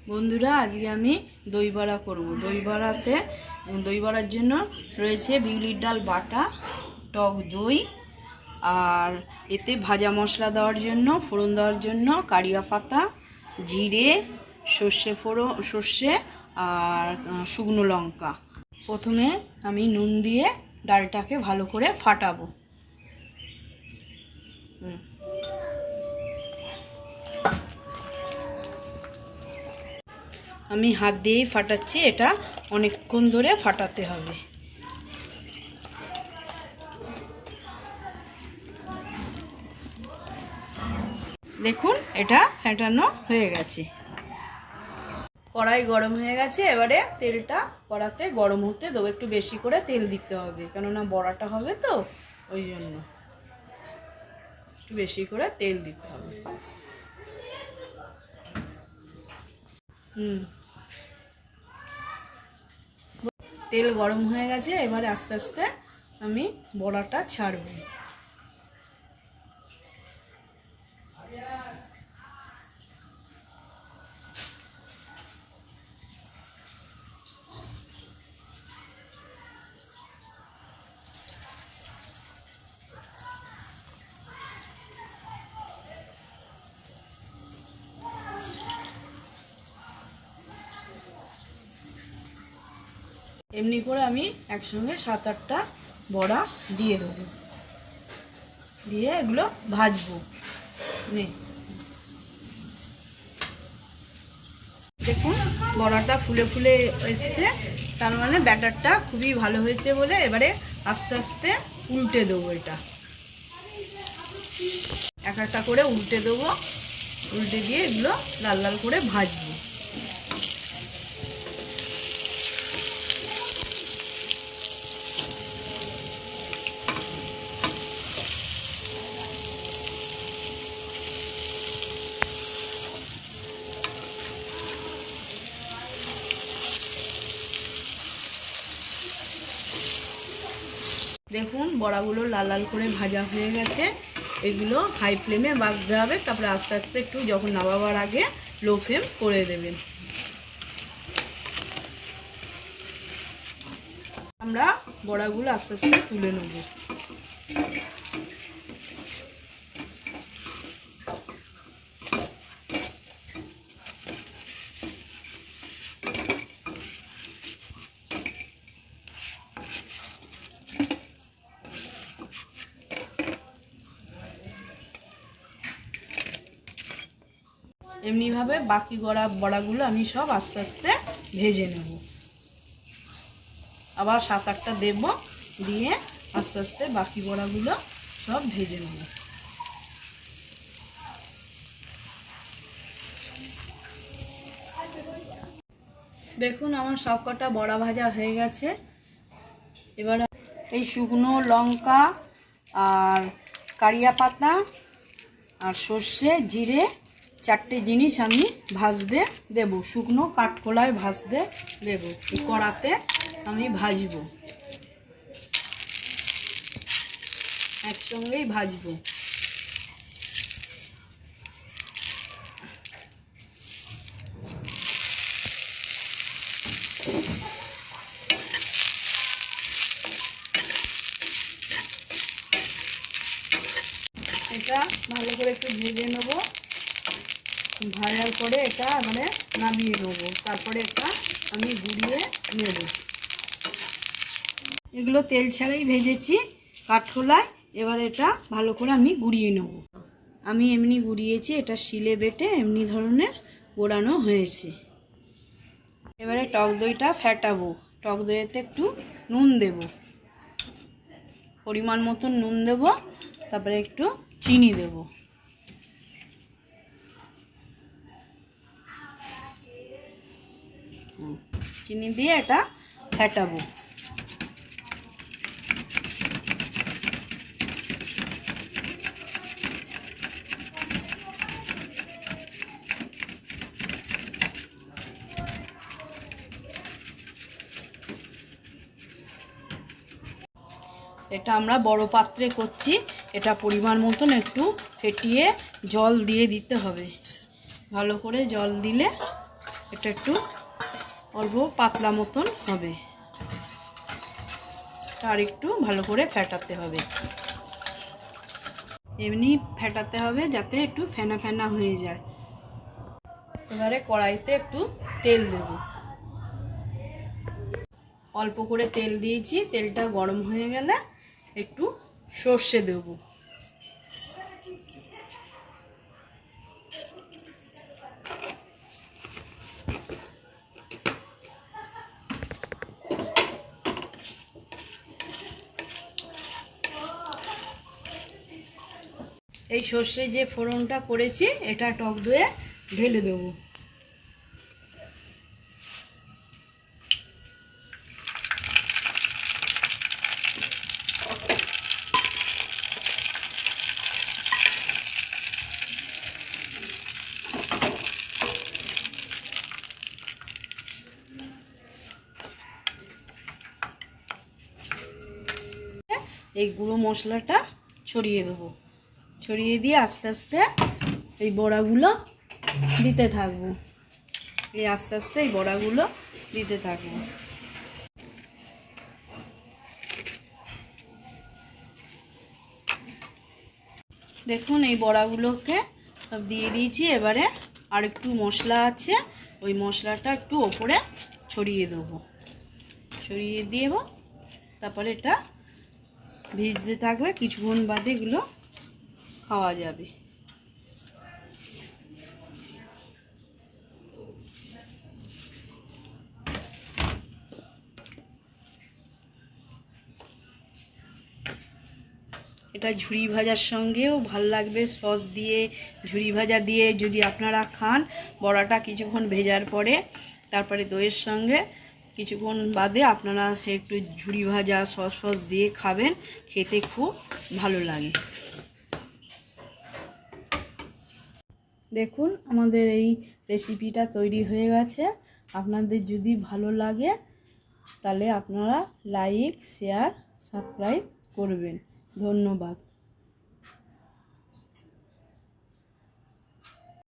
বন্ধুরা, আজকে আমি দই বড়া করব। দই বড়ার জন্য রয়েছে বিউলির ডাল বাটা, টক দই, আর এতে ভাজা মশলা দেওয়ার জন্য, ফোড়ন দেওয়ার জন্য কারিয়া পাতা, জিরে, সর্ষে আর শুকনো লঙ্কা। প্রথমে আমি নুন দিয়ে ডালটাকে ভালো করে ফাটাবো। আমি হাত দিয়েই ফাটাচ্ছি, এটা অনেকক্ষণ ধরে ফাটাতে হবে। দেখুন, এটা ফাটানো হয়ে গেছে। কড়াই গরম হয়ে গেছে, এবারে তেলটা কড়াতে গরম হতে দেবো। একটু বেশি করে তেল দিতে হবে, কেননা বড়াটা হবে তো, ওই জন্য একটু বেশি করে তেল দিতে হবে। তেল গরম হয়ে গেছে, এবারে আস্তে আস্তে আমি বড়াটা ছাড়ব। এমনি করে আমি একসঙ্গে 7-8টা বড়া দিয়ে দেবো, দিয়ে এগুলো ভাজবো। দেখুন, বড়াটা ফুলে ফুলে এসছে, তার মানে ব্যাটারটা খুবই ভালো হয়েছে বলে এবারে আস্তে আস্তে উল্টে দেবো। এটা এক একটা করে উল্টে দেবো, উল্টে দিয়ে এগুলো লাল লাল করে ভাজবো। দেখুন, বড়াগুলো লাল লাল করে ভাজা হয়ে গেছে। এগুলো হাই ফ্লেমে ভাজতে হবে, তারপরে আস্তে আস্তে একটু যখন নামাবার আগে লো ফ্লেম করে দেবেন। আমরা বড়াগুলো আস্তে আস্তে তুলে নেব। এমনিভাবে বাকি বড়াগুলো আমি সব আস্তে আস্তে ভেজে নেব। আবার 7-8টা দেব, দিয়ে আস্তে আস্তে বাকি বড়াগুলো সব ভেজে নেব। দেখুন, আমার সব কটা বড়া ভাজা হয়ে গেছে। এবার এই শুকনো লঙ্কা আর কারিয়া পাতা আর সর্ষে, জিরে 4টে জিনিস আমি ভাজতে দেব, শুকনো কাঠখোলায় ভাজতে দেব। কড়াতে আমি ভাজবো, একসঙ্গেই ভাজবো। এটা ভালো করে একটু ভেজে নেব, ভাজার পরে এটা মানে নামিয়ে নেবো, তারপরে এটা আমি গুঁড়িয়ে নেব। এগুলো তেল ছাড়াই ভেজেছি কাঠখোলায়। এবার এটা ভালো করে আমি গুঁড়িয়ে নেব। আমি এমনি গুঁড়িয়েছি, এটা শিলে বেটে এমনি ধরনের গোড়ানো হয়েছে। এবারে টক দইটা ফেটাবো। টক দইতে একটু নুন দেব, পরিমাণ মতন নুন দেব, তারপরে একটু চিনি দেব। চিনি দিয়ে এটা ফেটাবো। এটা আমরা বড় পাত্রে করছি, এটা পরিমাণ মতন একটু ফেটিয়ে জল দিয়ে দিতে হবে। ভালো করে জল দিলে এটা একটু অল্প পাতলা মতন হবে, আর একটু ভালো করে ফেটাতে হবে। এমনি ফেটাতে হবে যাতে একটু ফেনা ফেনা হয়ে যায়। এবারে কড়াইতে একটু তেল দেব, অল্প করে তেল দিয়েছি। তেলটা গরম হয়ে গেলে একটু সর্ষে দেব। এই সর্ষে যে ফোড়নটা করেছি এটা টক দইয়ে ঢেলে দেবো। এই গুঁড়ো মশলাটা ছড়িয়ে দেবো, ছড়িয়ে দিয়ে আস্তে আস্তে এই বড়াগুলো দিতে থাকবো। এই আস্তে আস্তে এই বড়াগুলো দিতে থাকবো। দেখুন এই বড়াগুলোকে সব দিয়ে দিয়েছি। এবারে আর একটু মশলা আছে, ওই মশলাটা একটু ওপরে ছড়িয়ে দেবো, ছড়িয়ে দেবো। তারপরে এটা ভিজতে থাকবে, কিছুক্ষণ বাদে এগুলো খাওয়া যাবে। এটা ঝুরি ভাজার সঙ্গেও ভাল লাগবে, সস দিয়ে ঝুরি ভাজা দিয়ে যদি আপনারা খান, বড়াটা কিছুক্ষণ ভেজার পরে তারপরে দইয়ের সঙ্গে কিছুক্ষণ বাদে আপনারা সে একটু ঝুরি ভাজা সস দিয়ে খাবেন, খেতে খুব ভালো লাগে। দেখুন আমাদের এই রেসিপিটা তৈরি হয়ে গেছে। আপনাদের যদি ভালো লাগে তাহলে আপনারা লাইক, শেয়ার, সাবস্ক্রাইব করবেন। ধন্যবাদ।